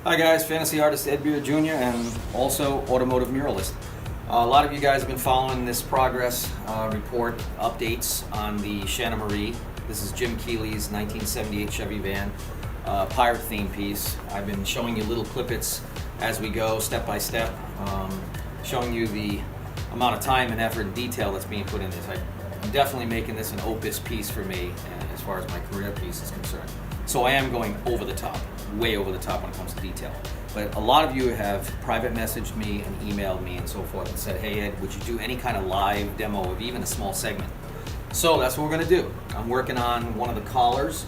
Hi guys, fantasy artist Ed Beer Jr. and also automotive muralist. A lot of you guys have been following this progress report updates on the Shanna Marie. This is Jim Keeley's 1978 Chevy van, pirate theme piece. I've been showing you little clippets as we go, step by step, showing you the amount of time and effort and detail that's being put in this. I'm definitely making this an opus piece for me as far as my career piece is concerned. So I am going over the top, way over the top when it comes to detail. But a lot of you have private messaged me and emailed me and so forth and said, hey Ed, would you do any kind of live demo of even a small segment? So that's what we're gonna do. I'm working on one of the collars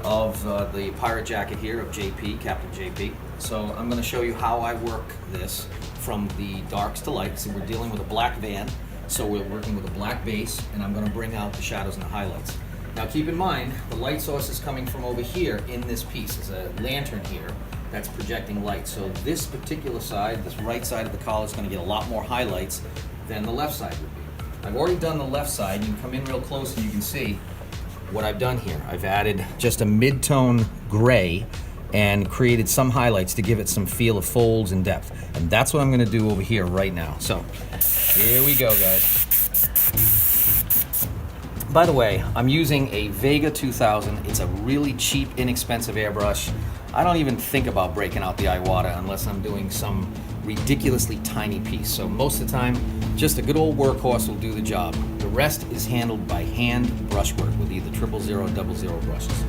of the pirate jacket here of JP, Captain JP. So I'm gonna show you how I work this from the darks to lights. So we're dealing with a black van, so we're working with a black base, and I'm gonna bring out the shadows and the highlights. Now keep in mind, the light source is coming from over here in this piece. There's a lantern here that's projecting light. So this particular side, this right side of the collar, is going to get a lot more highlights than the left side would be. I've already done the left side. You can come in real close and you can see what I've done here. I've added just a mid-tone gray and created some highlights to give it some feel of folds and depth. And that's what I'm going to do over here right now. So here we go, guys. By the way, I'm using a Vega 2000. It's a really cheap, inexpensive airbrush. I don't even think about breaking out the Iwata unless I'm doing some ridiculously tiny piece. So most of the time, just a good old workhorse will do the job. The rest is handled by hand brushwork with either 000 or 00 brushes.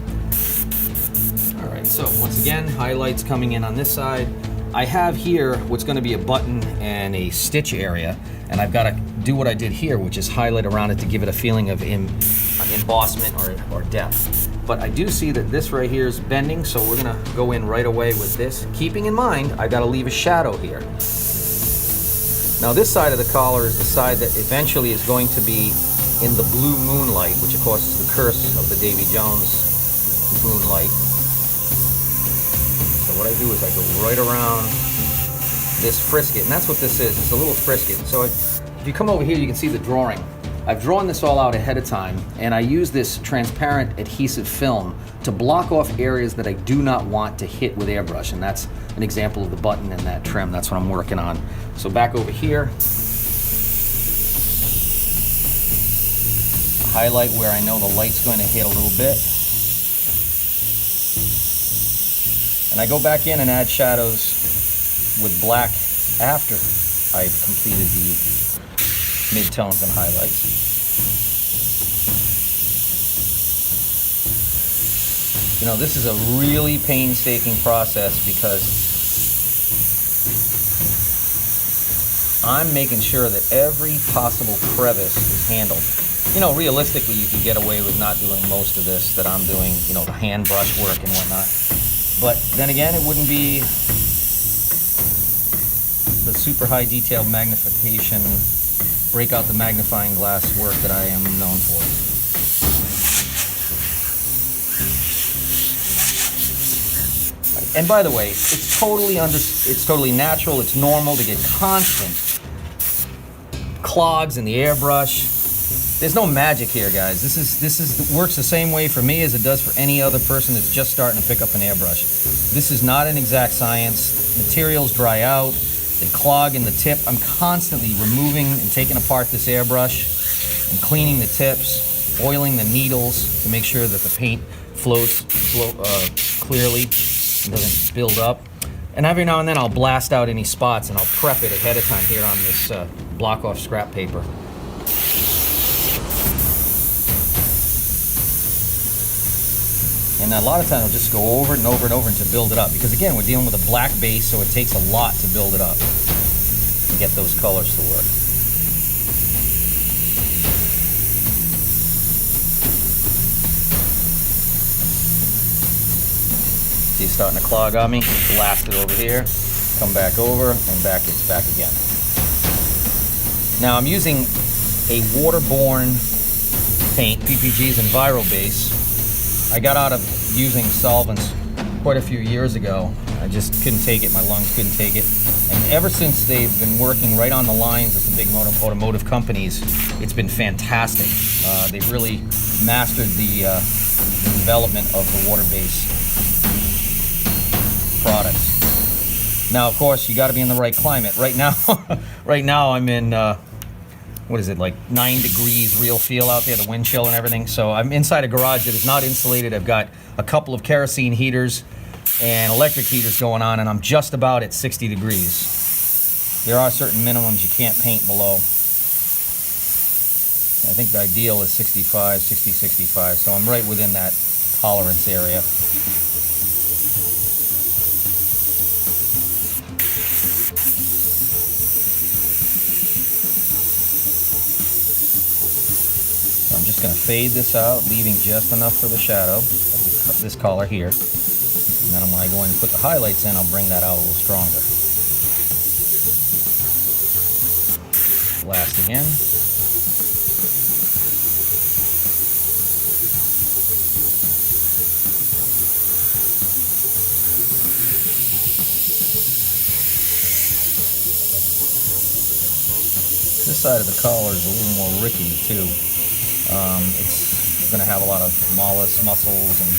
All right, so once again, highlights coming in on this side. I have here what's going to be a button and a stitch area, and I've got to do what I did here, which is highlight around it to give it a feeling of embossment or depth. But I do see that this right here is bending, so we're going to go in right away with this, keeping in mind I've got to leave a shadow here. Now this side of the collar is the side that eventually is going to be in the blue moonlight, which of course is the curse of the Davy Jones moonlight. So what I do is I go right around this frisket, and that's what this is. It's a little frisket. So if you come over here, you can see the drawing. I've drawn this all out ahead of time, and I use this transparent adhesive film to block off areas that I do not want to hit with airbrush, and that's an example of the button and that trim. That's what I'm working on. So back over here, highlight where I know the light's going to hit a little bit. And I go back in and add shadows with black after I've completed the mid-tones and highlights. You know, this is a really painstaking process because I'm making sure that every possible crevice is handled. You know, realistically, you could get away with not doing most of this that I'm doing, you know, the hand brush work and whatnot. But then again, it wouldn't be the super high detail magnification, break out the magnifying glass work that I am known for. And by the way, it's totally natural, it's normal to get constant clogs in the airbrush. There's no magic here, guys. This works the same way for me as it does for any other person that's just starting to pick up an airbrush. This is not an exact science. Materials dry out, they clog in the tip. I'm constantly removing and taking apart this airbrush and cleaning the tips, oiling the needles to make sure that the paint flows clearly and doesn't build up. And every now and then I'll blast out any spots and I'll prep it ahead of time here on this block off scrap paper. And a lot of times I'll just go over it and over and over and to build it up. Because again, we're dealing with a black base, so it takes a lot to build it up and get those colors to work. See, it's starting to clog on me. Blast it over here, come back over, and it's back again. Now I'm using a waterborne paint, PPG's Enviro Base. I got out of using solvents quite a few years ago. I just couldn't take it, my lungs couldn't take it. And ever since they've been working right on the lines of the big automotive companies, it's been fantastic. They've really mastered the development of the water-based products. Now, of course, you got to be in the right climate. Right now, right now I'm in, what is it, like 9 degrees real feel out there, the wind chill and everything. So I'm inside a garage that is not insulated. I've got a couple of kerosene heaters and electric heaters going on, and I'm just about at 60 degrees. There are certain minimums you can't paint below. I think the ideal is 65, 60, 65. So I'm right within that tolerance area. I'm just going to fade this out, leaving just enough for the shadow of this color here. And then when I go in and put the highlights in, I'll bring that out a little stronger. Blast again. This side of the collar is a little more rickety too. It's going to have a lot of mollusks, mussels, and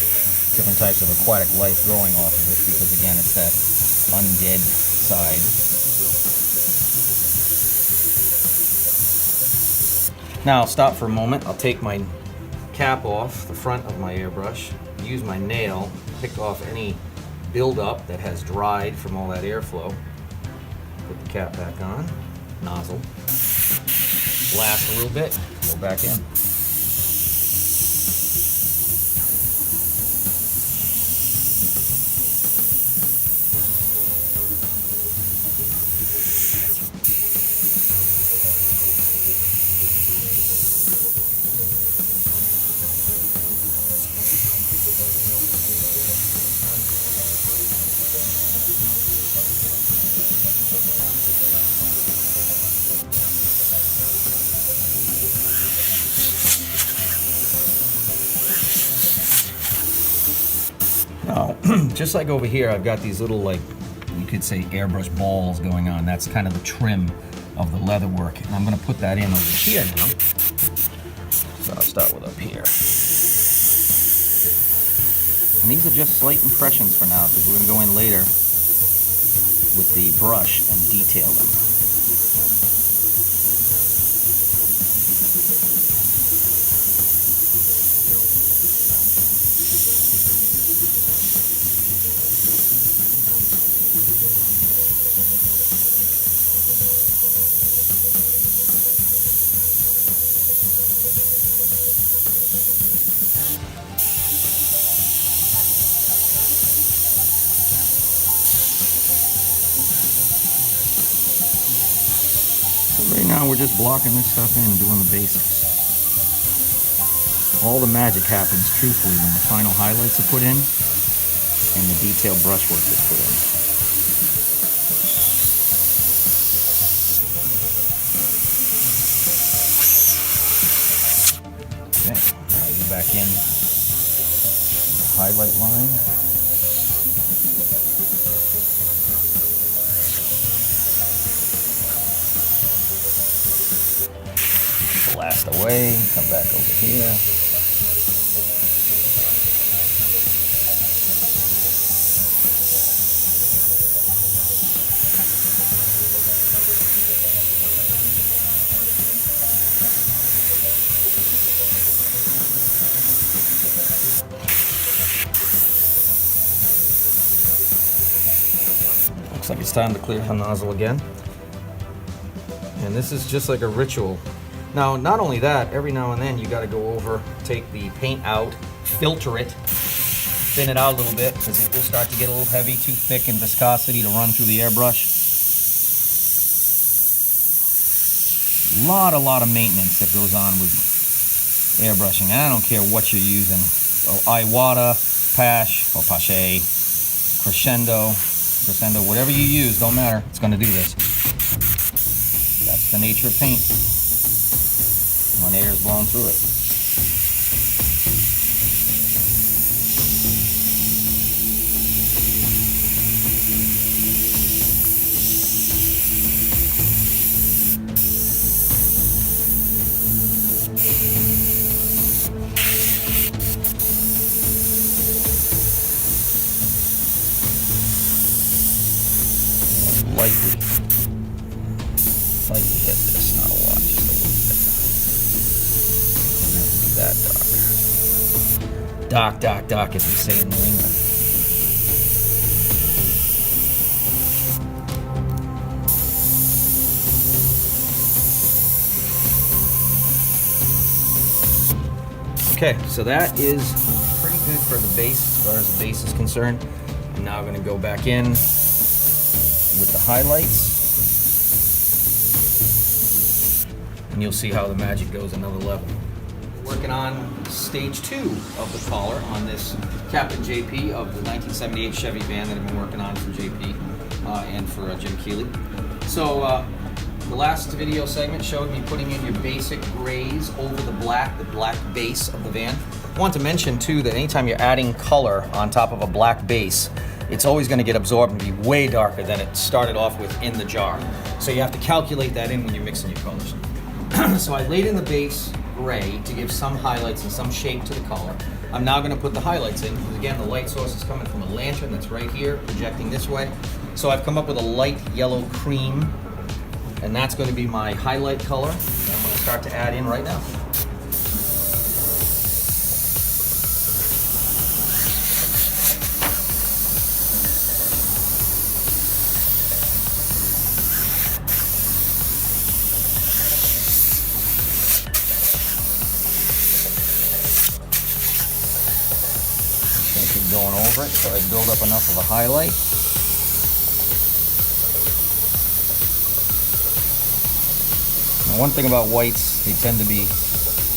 different types of aquatic life growing off of it because, again, it's that undead side. Now I'll stop for a moment. I'll take my cap off the front of my airbrush, use my nail, pick off any buildup that has dried from all that airflow. Put the cap back on, nozzle, blast a little bit, go back in. Now, just like over here, I've got these little, like, you could say airbrush balls going on. That's kind of the trim of the leather work. And I'm going to put that in over here now. So I'll start with up here. And these are just slight impressions for now, because we're going to go in later with the brush and detail them. Right now we're just blocking this stuff in and doing the basics. All the magic happens truthfully when the final highlights are put in and the detailed brushwork is put in. Okay, now I go back in the highlight line. Blast away, come back over here. Looks like it's time to clear the nozzle again. And this is just like a ritual. Now, not only that, every now and then you got to go over, take the paint out, filter it, thin it out a little bit because it will start to get a little heavy, too thick in viscosity to run through the airbrush. A lot of maintenance that goes on with airbrushing. I don't care what you're using. Iwata, Pash, or Pache, Crescendo, whatever you use, don't matter. It's going to do this. That's the nature of paint. When air is blowing through it. lightly hit this, not a lot, just a little bit. Doesn't have to be that dark. Dark, as we say in New England. Okay, so that is pretty good for the base as far as the base is concerned. I'm now going to go back in with the highlights, and you'll see how the magic goes another level. Working on stage 2 of the collar on this Captain JP of the 1978 Chevy van that I've been working on for JP and for Jim Keeley. So the last video segment showed me putting in your basic grays over the black base of the van. I want to mention too that anytime you're adding color on top of a black base, it's always going to get absorbed and be way darker than it started off with in the jar. So you have to calculate that in when you're mixing your colors. So I laid in the base gray to give some highlights and some shape to the color. I'm now going to put the highlights in, because again the light source is coming from a lantern that's right here projecting this way. So I've come up with a light yellow cream, and that's going to be my highlight color that I'm going to start to add in right now. Going over it so I build up enough of a highlight. Now, one thing about whites, they tend to be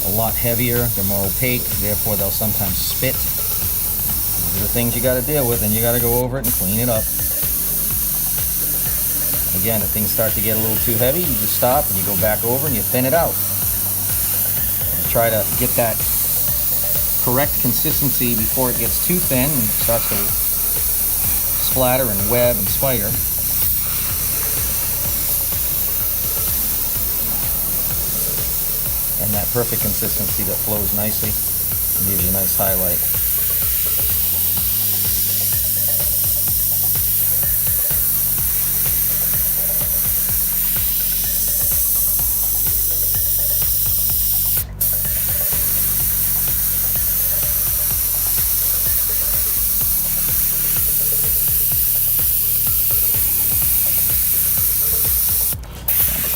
a lot heavier, they're more opaque, therefore they'll sometimes spit. These are the things you got to deal with, and you got to go over it and clean it up. Again, if things start to get a little too heavy, you just stop and you go back over and you thin it out. And try to get that correct consistency before it gets too thin and starts to splatter and web and spider. And that perfect consistency that flows nicely and gives you a nice highlight.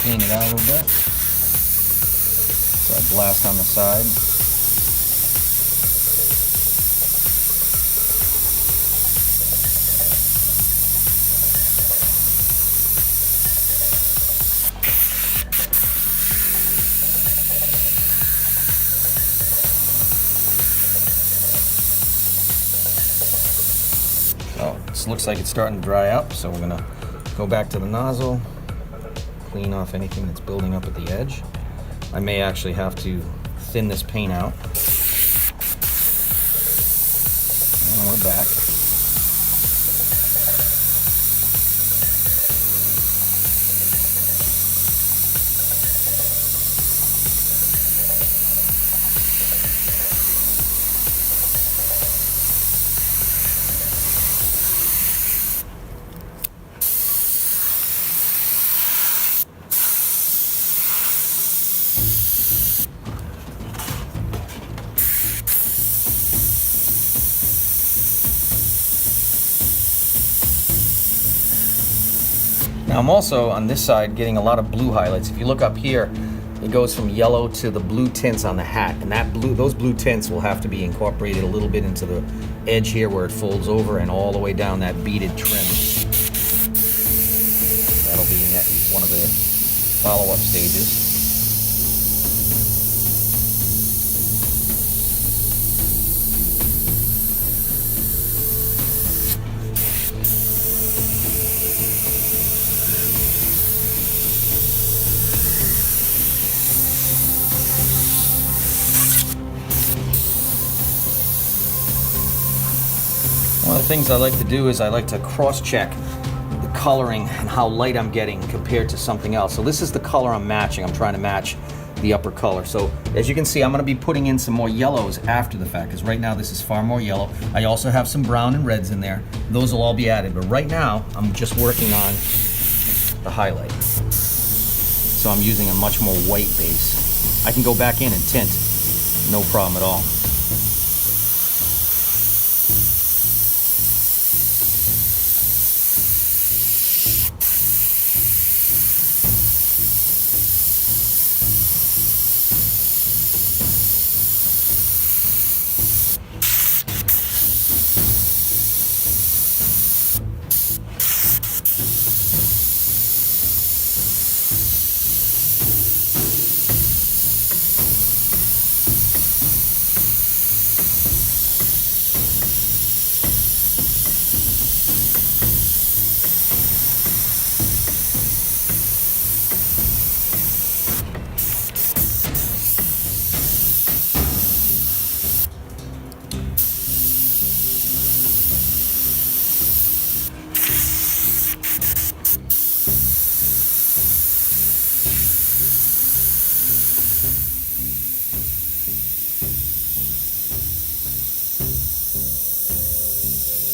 Clean it out a little bit. So I blast on the side. So this looks like it's starting to dry up, so we're gonna go back to the nozzle. Clean off anything that's building up at the edge. I may actually have to thin this paint out. And we're back. Now I'm also on this side getting a lot of blue highlights. If you look up here, it goes from yellow to the blue tints on the hat, and those blue tints will have to be incorporated a little bit into the edge here where it folds over and all the way down that beaded trim. That'll be one of the follow-up stages. One of the things I like to do is I like to cross-check the coloring and how light I'm getting compared to something else. So this is the color I'm matching. I'm trying to match the upper color. So as you can see, I'm going to be putting in some more yellows after the fact, because right now this is far more yellow. I also have some brown and reds in there. Those will all be added, but right now I'm just working on the highlight. So I'm using a much more white base. I can go back in and tint, no problem at all.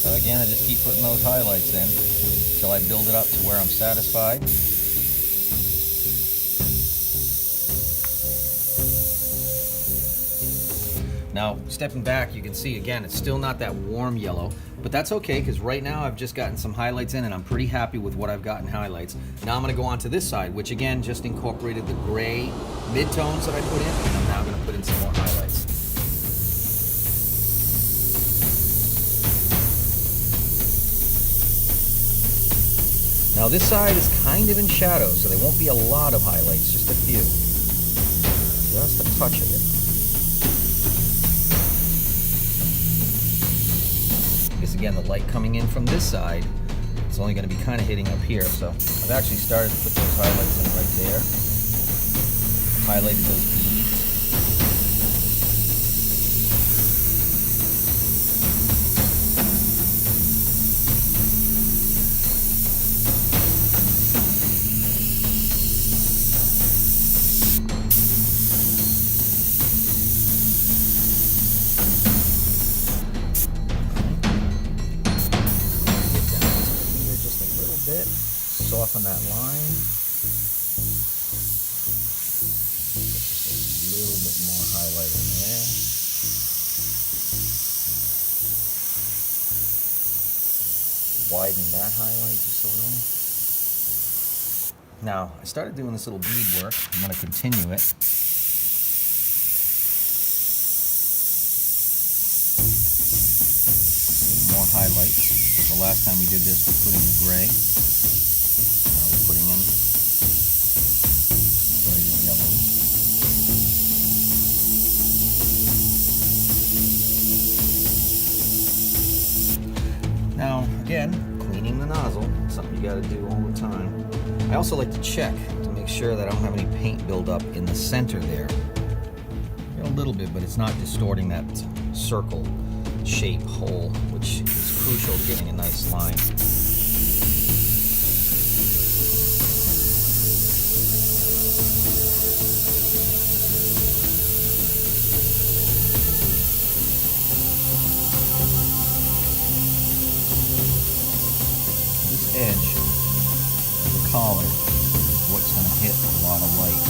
So again, I just keep putting those highlights in until I build it up to where I'm satisfied. Now, stepping back, you can see again, it's still not that warm yellow, but that's okay because right now I've just gotten some highlights in and I'm pretty happy with what I've got in highlights. Now I'm gonna go on to this side, which again, just incorporated the gray midtones that I put in, and I'm now gonna put in some more highlights. Now this side is kind of in shadow, so there won't be a lot of highlights, just a few. Just a touch of it. Because again, the light coming in from this side, it's only going to be kind of hitting up here, so I've actually started to put those highlights in right there. Highlighted those beads. Soften that line. Just a little bit more highlight in there. Widen that highlight just a little. Now, I started doing this little bead work. I'm going to continue it. More highlights. The last time we did this, we put in the gray. Putting in brighter yellow. Now, again, cleaning the nozzle, something you got to do all the time. I also like to check to make sure that I don't have any paint buildup in the center there. A little bit, but it's not distorting that circle shape hole, which is crucial to getting a nice line. Edge of the collar is what's going to hit a lot of light.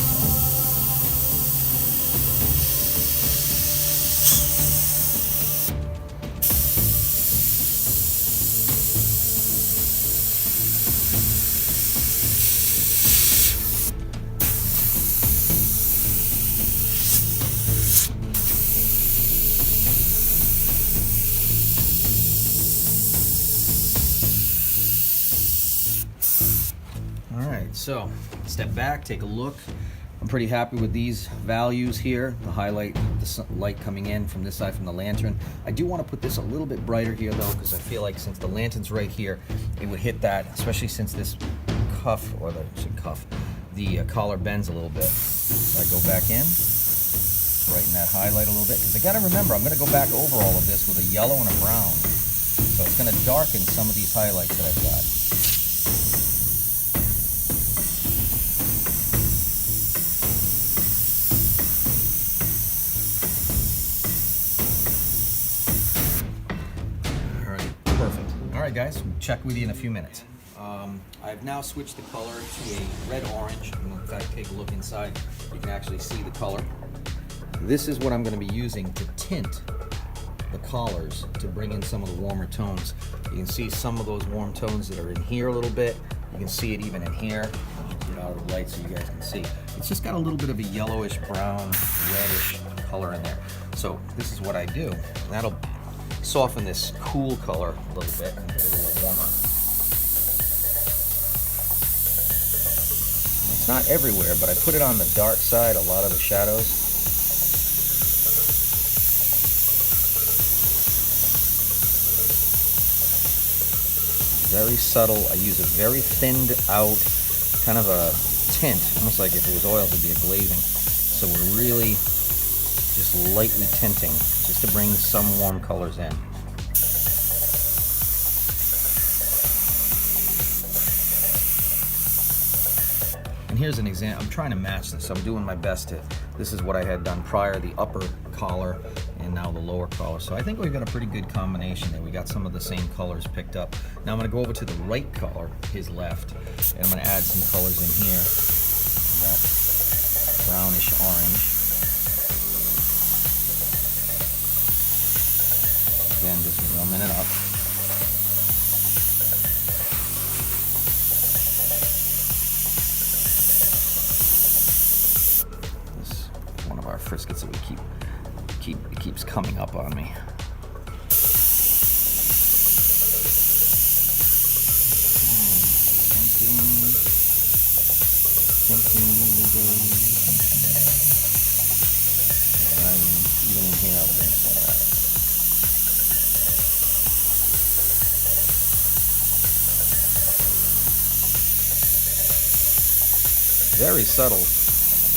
So, step back, take a look. I'm pretty happy with these values here. The highlight, the light coming in from this side from the lantern. I do want to put this a little bit brighter here though, because I feel like since the lantern's right here, it would hit that, especially since this cuff, or the collar bends a little bit. So I go back in, brighten that highlight a little bit, because I gotta remember, I'm gonna go back over all of this with a yellow and a brown. So it's gonna darken some of these highlights that I've got. Alright guys, we'll check with you in a few minutes. I've now switched the color to a red-orange. In fact, take a look inside. You can actually see the color. This is what I'm going to be using to tint the collars to bring in some of the warmer tones. You can see some of those warm tones that are in here a little bit. You can see it even in here. Get out of the light so you guys can see. It's just got a little bit of a yellowish, brown, reddish color in there. So this is what I do. That'll soften this cool color a little bit and get it a little warmer. It's not everywhere, but I put it on the dark side, a lot of the shadows. Very subtle. I use a very thinned out kind of a tint, almost like if it was oil, it would be a glazing. So we're really just lightly tinting, just to bring some warm colors in. And here's an example. I'm trying to match this. I'm doing my best to, this is what I had done prior, the upper collar and now the lower collar. So I think we've got a pretty good combination there. We got some of the same colors picked up. Now I'm gonna go over to the right collar, his left, and I'm gonna add some colors in here. That brownish orange. Again, just warming it up. Our friskets that we it keeps coming up on me. And even in here, I'll bring some of that. Very subtle,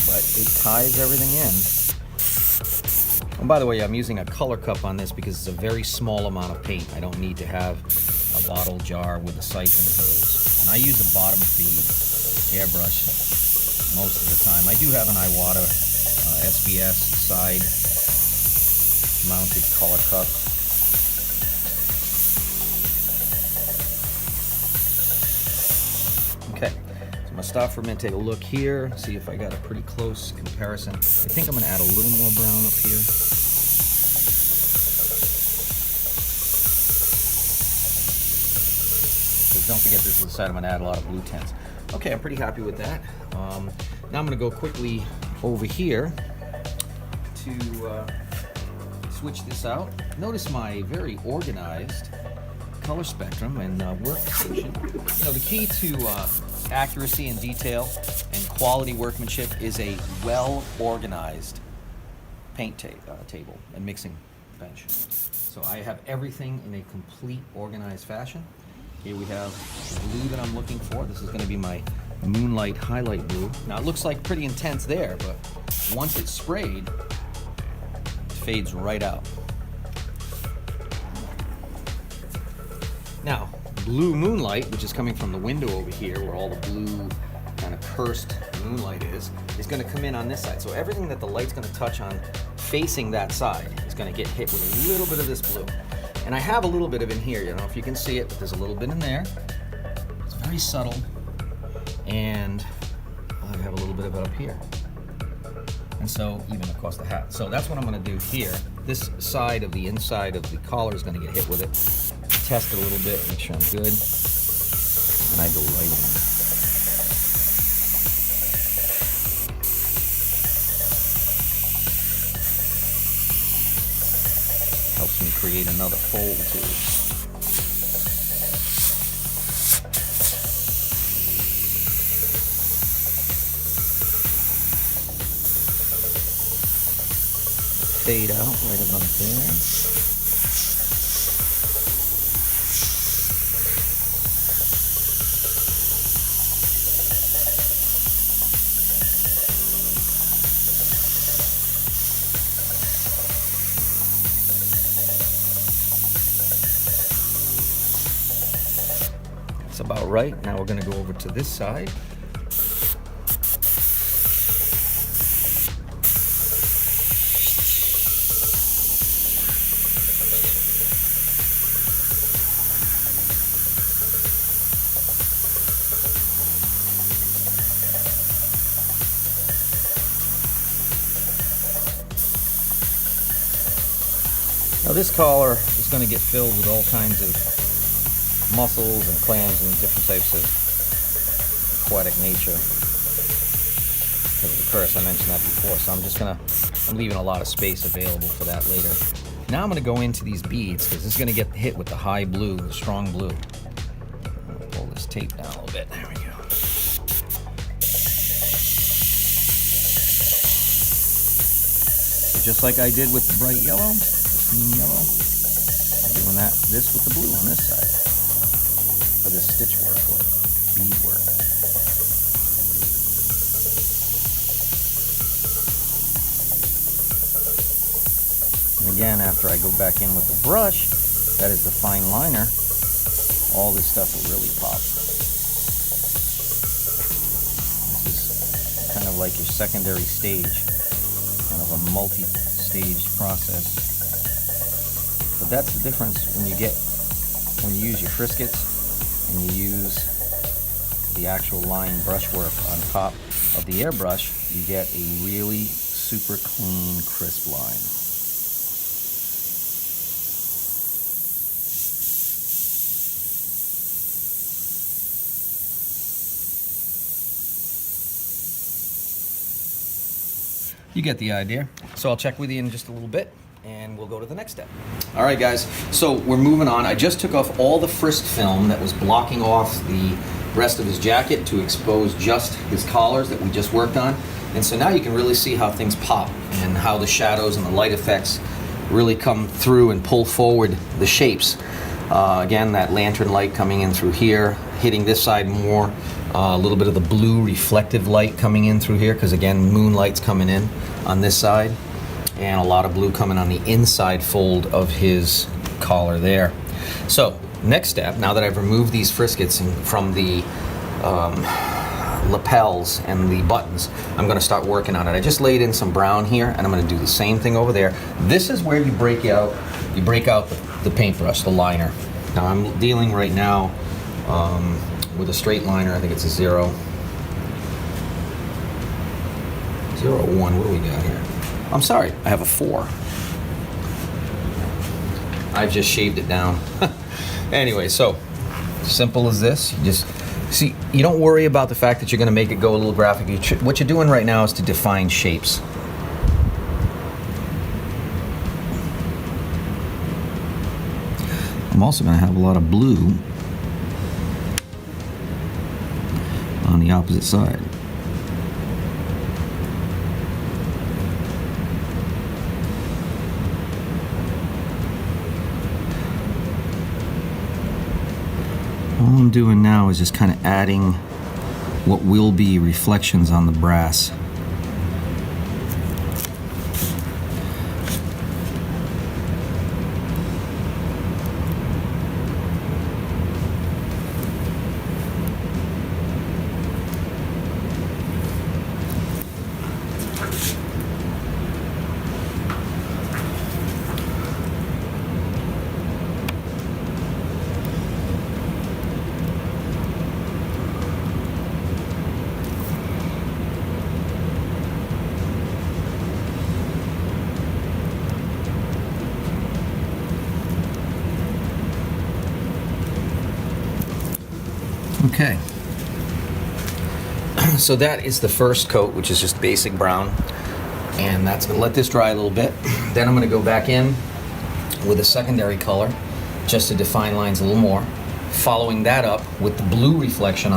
but it ties everything in. And by the way, I'm using a color cup on this because it's a very small amount of paint. I don't need to have a bottle jar with a siphon hose. And I use a bottom feed airbrush most of the time. I do have an Iwata SBS side mounted color cup. Okay. I'm gonna stop for a minute, take a look here, see if I got a pretty close comparison. I think I'm gonna add a little more brown up here. So don't forget, this is the side I'm gonna add a lot of blue tints. Okay, I'm pretty happy with that. Now I'm gonna go quickly over here to switch this out. Notice my very organized color spectrum and workstation. You know, the key to accuracy and detail and quality workmanship is a well-organized paint table and mixing bench. So I have everything in a complete organized fashion. Here we have the blue that I'm looking for. This is going to be my Moonlight Highlight Blue. Now it looks like pretty intense there, but once it's sprayed, it fades right out. Now, Blue Moonlight, which is coming from the window over here where all the blue kind of cursed moonlight is going to come in on this side. So everything that the light's going to touch on facing that side is going to get hit with a little bit of this blue. And I have a little bit of in here, you know, if you can see it, but there's a little bit in there. It's very subtle. And I have a little bit of it up here. And so even across the hat. So that's what I'm going to do here. This side of the inside of the collar is going to get hit with it. Test it a little bit, make sure I'm good, and I go right in. Helps me create another fold too. Fade out right about there. That's about right. Now we're going to go over to this side. Now this collar is going to get filled with all kinds of mussels and clams and different types of aquatic nature because of the curse. I mentioned that before, so I'm leaving a lot of space available for that later. Now I'm going to go into these beads because this is going to get hit with the high blue, the strong blue. I'm going to pull this tape down a little bit. There we go. So just like I did with the bright yellow, the cream yellow, I'm doing this with the blue on this side for this stitch work or bead work. And again, after I go back in with the brush, that is the fine liner, all this stuff will really pop. This is kind of like your secondary stage, kind of a multi-staged process. But that's the difference when you use your Friscuits and you use the actual line brushwork on top of the airbrush, you get a really super clean, crisp line. You get the idea. So I'll check with you in just a little bit and we'll go to the next step. All right, guys, so we're moving on. I just took off all the frisk film that was blocking off the rest of his jacket to expose just his collars that we just worked on. And so now you can really see how things pop and how the shadows and the light effects really come through and pull forward the shapes. Again, that lantern light coming in through here, hitting this side more, a little bit of the blue reflective light coming in through here, because again, moonlight's coming in on this side, and a lot of blue coming on the inside fold of his collar there. So next step, now that I've removed these Friscuits from the lapels and the buttons, I'm going to start working on it. I just laid in some brown here, and I'm going to do the same thing over there. This is where you break out the paintbrush, the liner. Now I'm dealing right now with a straight liner. I think it's a 0.01. What do we got here? I'm sorry, I have a 4. I've just shaved it down. Anyway, so simple as this. You just see, you don't worry about the fact that you're going to make it go a little graphic. What you're doing right now is to define shapes. I'm also going to have a lot of blue on the opposite side. All I'm doing now is just kind of adding what will be reflections on the brass. Okay, so that is the first coat, which is just basic brown, and that's going to let this dry a little bit. Then I'm going to go back in with a secondary color just to define lines a little more, following that up with the blue reflection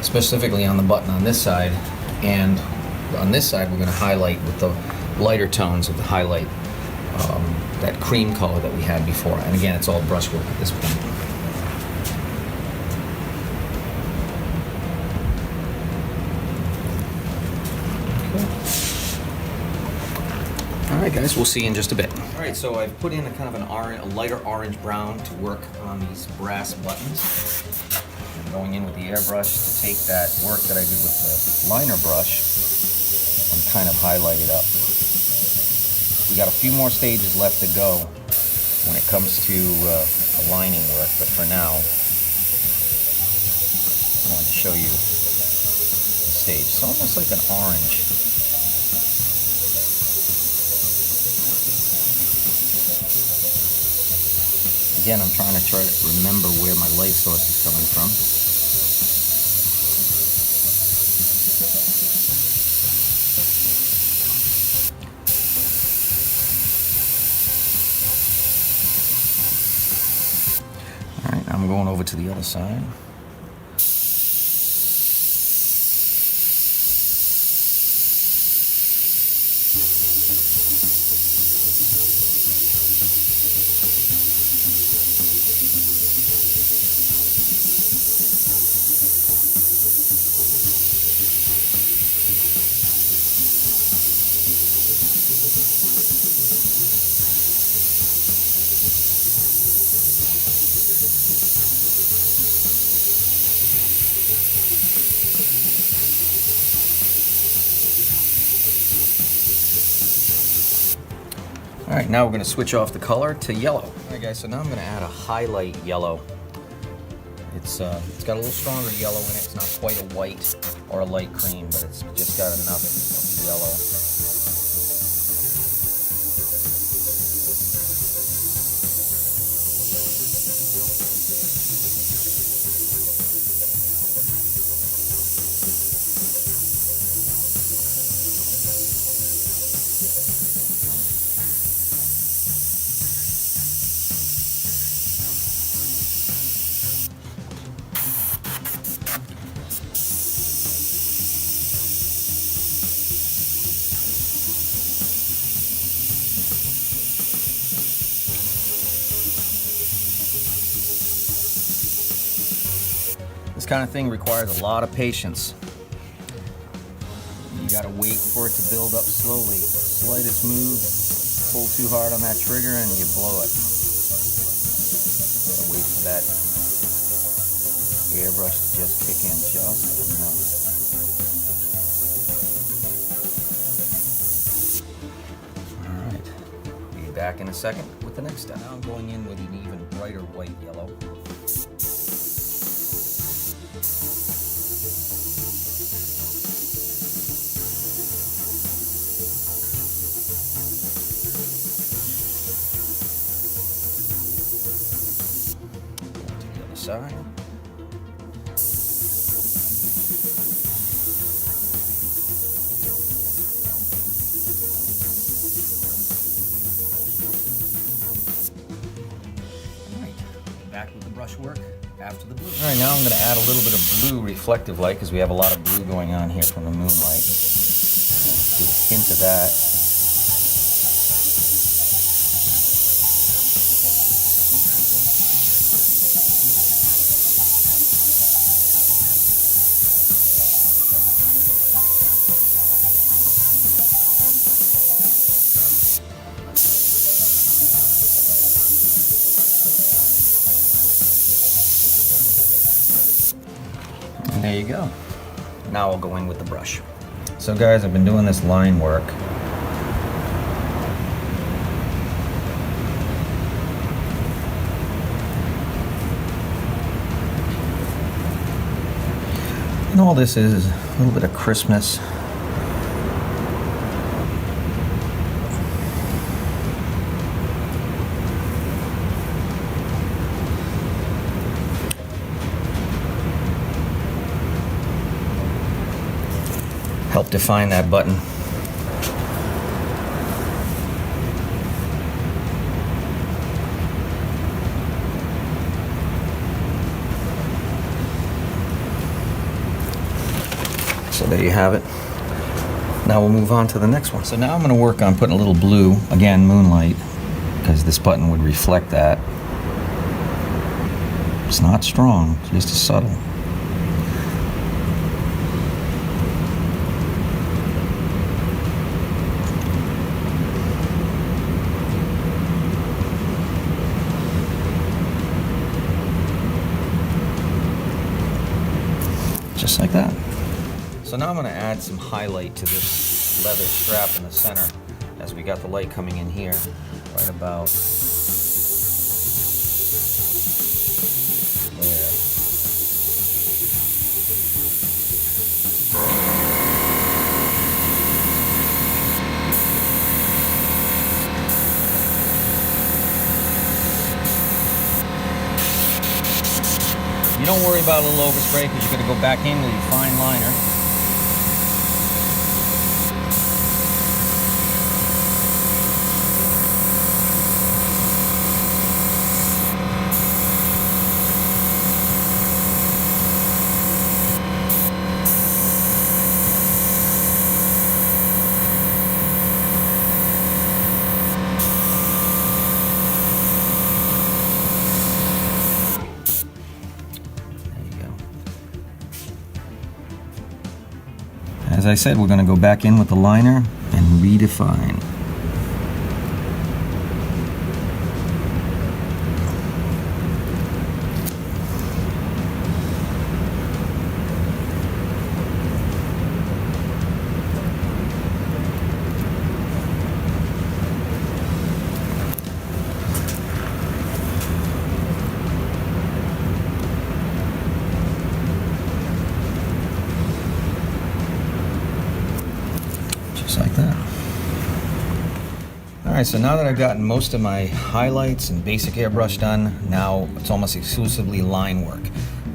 specifically on the button on this side, and on this side we're going to highlight with the lighter tones of the highlight, that cream color that we had before. And again, it's all brushwork at this point. Alright guys, we'll see you in just a bit. Alright, so I've put in a kind of a lighter orange brown to work on these brass buttons. I'm going in with the airbrush to take that work that I did with the liner brush and kind of highlight it up. We got a few more stages left to go when it comes to the lining work, but for now, I wanted to show you the stage. It's almost like an orange. Again, I'm trying to remember where my light source is coming from. All right, now I'm going over to the other side. All right, now we're going to switch off the color to yellow. All right, guys, so now I'm going to add a highlight yellow. It's got a little stronger yellow in it. It's not quite a white or a light cream, but it's just got enough of yellow. This kind of thing requires a lot of patience. You gotta wait for it to build up slowly. Slightest move, pull too hard on that trigger and you blow it. Gotta wait for that airbrush to just kick in just enough. Alright, be back in a second with the next step. Now I'm going in with an even brighter white yellow. Side. Alright, back with the brush work after the blue. Alright, now I'm going to add a little bit of blue reflective light because we have a lot of blue going on here from the moonlight. Do a hint of that. And there you go. Now I'll go in with the brush. So guys, I've been doing this line work. And all this is a little bit of crispness. Help define that button. So there you have it. Now we'll move on to the next one. So now I'm going to work on putting a little blue, again moonlight, because this button would reflect that. It's not strong, it's just subtle. Just like that. So now I'm going to add some highlight to this leather strap in the center as we got the light coming in here, right about there. don't worry about a little overspray because you're going to go back in with your fine liner. As I said, we're going to go back in with the liner and redefine. Like that. Alright, so now that I've gotten most of my highlights and basic airbrush done, now it's almost exclusively line work.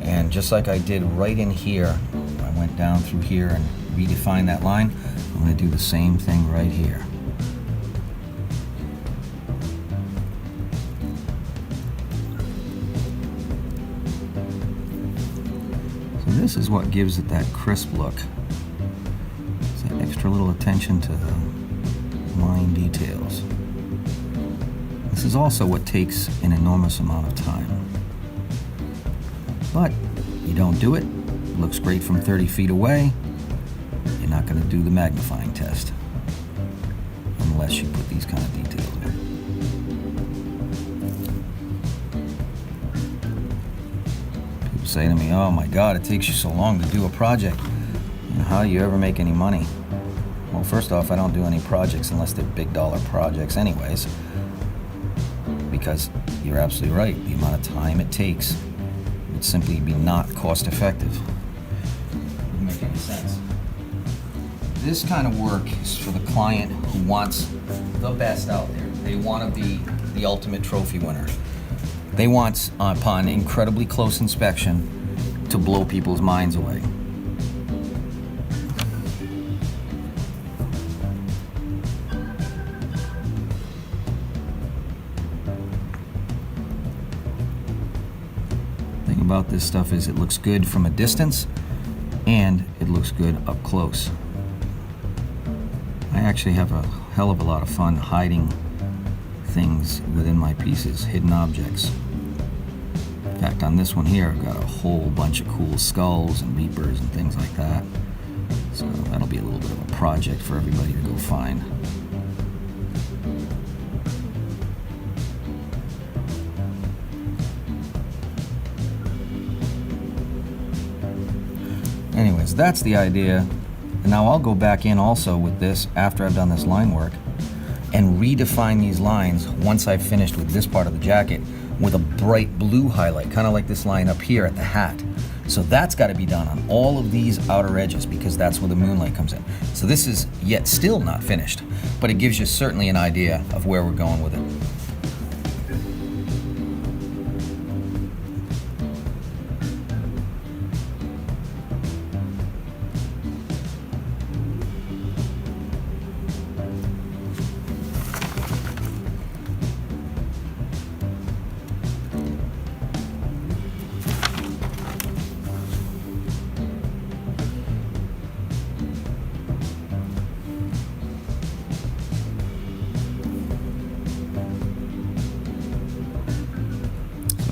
And just like I did right in here, I went down through here and redefined that line. I'm going to do the same thing right here. So this is what gives it that crisp look. Extra little attention to the line details. This is also what takes an enormous amount of time. But you don't do it, it looks great from 30 feet away, you're not going to do the magnifying test unless you put these kind of details in. People say to me, oh my God, it takes you so long to do a project. How do you ever make any money? Well, first off, I don't do any projects unless they're big dollar projects anyways, because you're absolutely right. The amount of time it takes would simply be not cost effective. Doesn't make any sense. This kind of work is for the client who wants the best out there. They want to be the ultimate trophy winner. They want, upon incredibly close inspection, to blow people's minds away. About this stuff is it looks good from a distance and it looks good up close. I actually have a hell of a lot of fun hiding things within my pieces, hidden objects. In fact, on this one here, I've got a whole bunch of cool skulls and reapers and things like that. So that'll be a little bit of a project for everybody to go find. Anyways, that's the idea. And now I'll go back in also with this after I've done this line work and redefine these lines once I've finished with this part of the jacket with a bright blue highlight, kind of like this line up here at the hat. So that's got to be done on all of these outer edges because that's where the moonlight comes in. So this is yet still not finished, but it gives you certainly an idea of where we're going with it.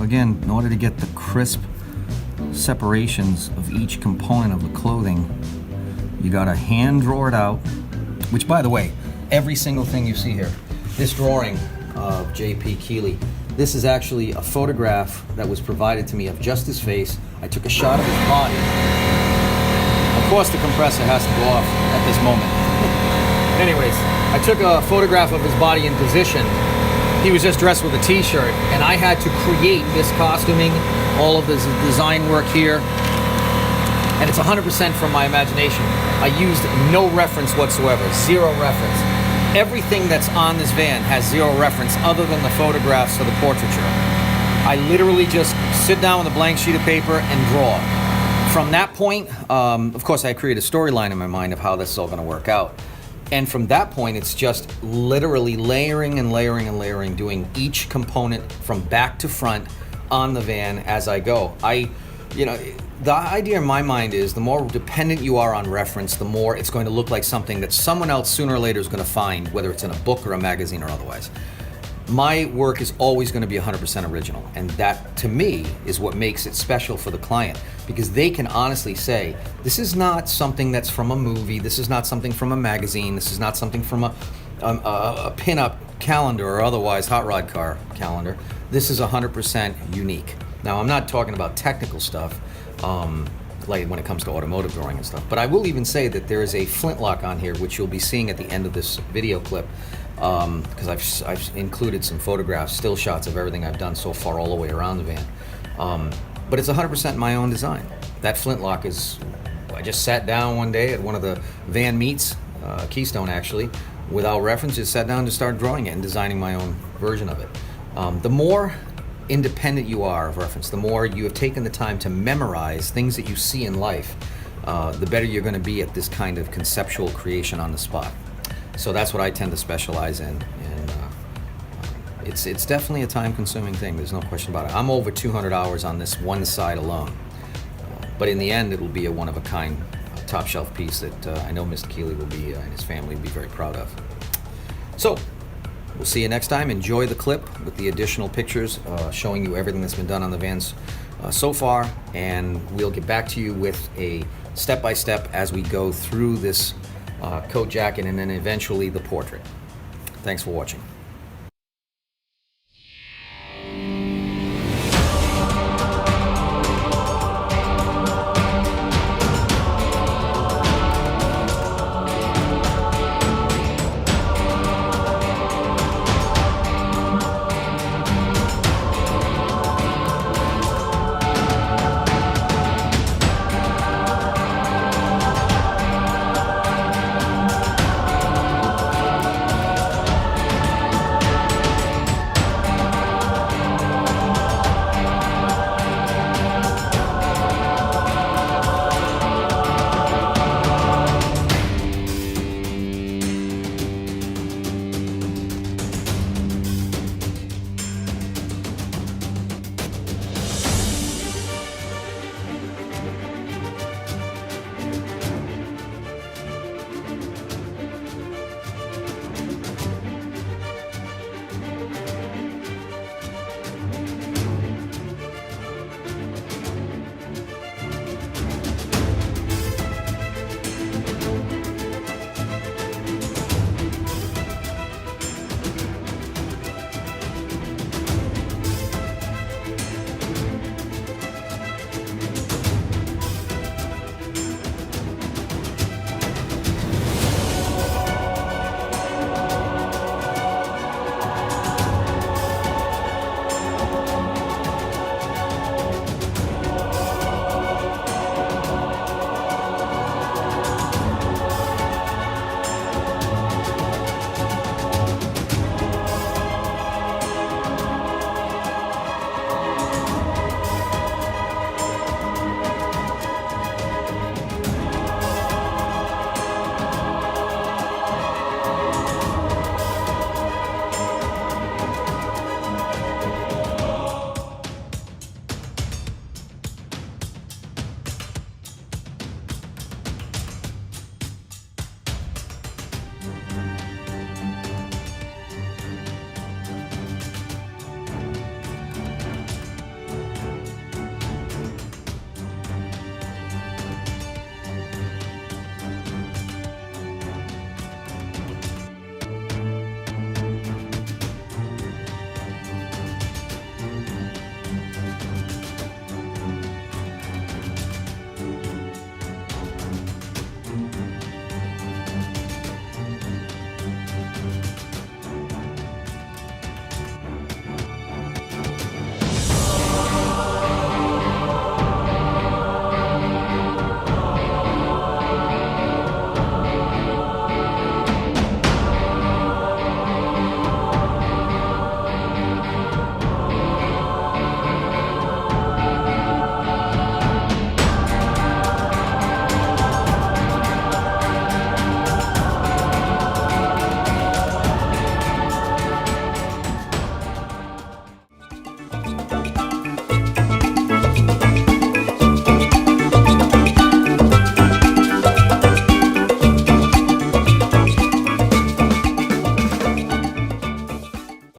Again, in order to get the crisp separations of each component of the clothing, you gotta hand draw it out, which by the way, every single thing you see here, this drawing of J.P. Keeley, this is actually a photograph that was provided to me of just his face. I took a shot of his body. Of course the compressor has to go off at this moment. Anyways, I took a photograph of his body in position. He was just dressed with a t-shirt, and I had to create this costuming, all of this design work here, and it's 100% from my imagination. I used no reference whatsoever, zero reference. Everything that's on this van has zero reference other than the photographs or the portraiture. I literally just sit down with a blank sheet of paper and draw. From that point, of course, I create a storyline in my mind of how this is all going to work out. And from that point, it's just literally layering and layering and layering, doing each component from back to front on the van as I go. The idea in my mind is the more dependent you are on reference, the more it's going to look like something that someone else sooner or later is going to find, whether it's in a book or a magazine or otherwise. My work is always going to be 100% original, and that, to me, is what makes it special for the client, because they can honestly say, this is not something that's from a movie, this is not something from a magazine, this is not something from a pin-up calendar or otherwise hot rod car calendar. This is 100% unique. Now, I'm not talking about technical stuff, like when it comes to automotive drawing and stuff, but I will even say that there is a flintlock on here, which you'll be seeing at the end of this video clip, because I've included some photographs, still shots of everything I've done so far all the way around the van. But it's 100% my own design. That flintlock is, I just sat down one day at one of the van meets, Keystone actually, without reference, just sat down to start drawing it and designing my own version of it. The more independent you are of reference, the more you have taken the time to memorize things that you see in life, the better you're going to be at this kind of conceptual creation on the spot. So that's what I tend to specialize in, and it's definitely a time-consuming thing. There's no question about it. I'm over 200 hours on this one side alone, but in the end, it will be a one-of-a-kind, top-shelf piece that I know Mr. Keeley will be and his family will be very proud of. So we'll see you next time. Enjoy the clip with the additional pictures showing you everything that's been done on the vans so far, and we'll get back to you with a step-by-step as we go through this coat jacket and then eventually the portrait. Thanks for watching.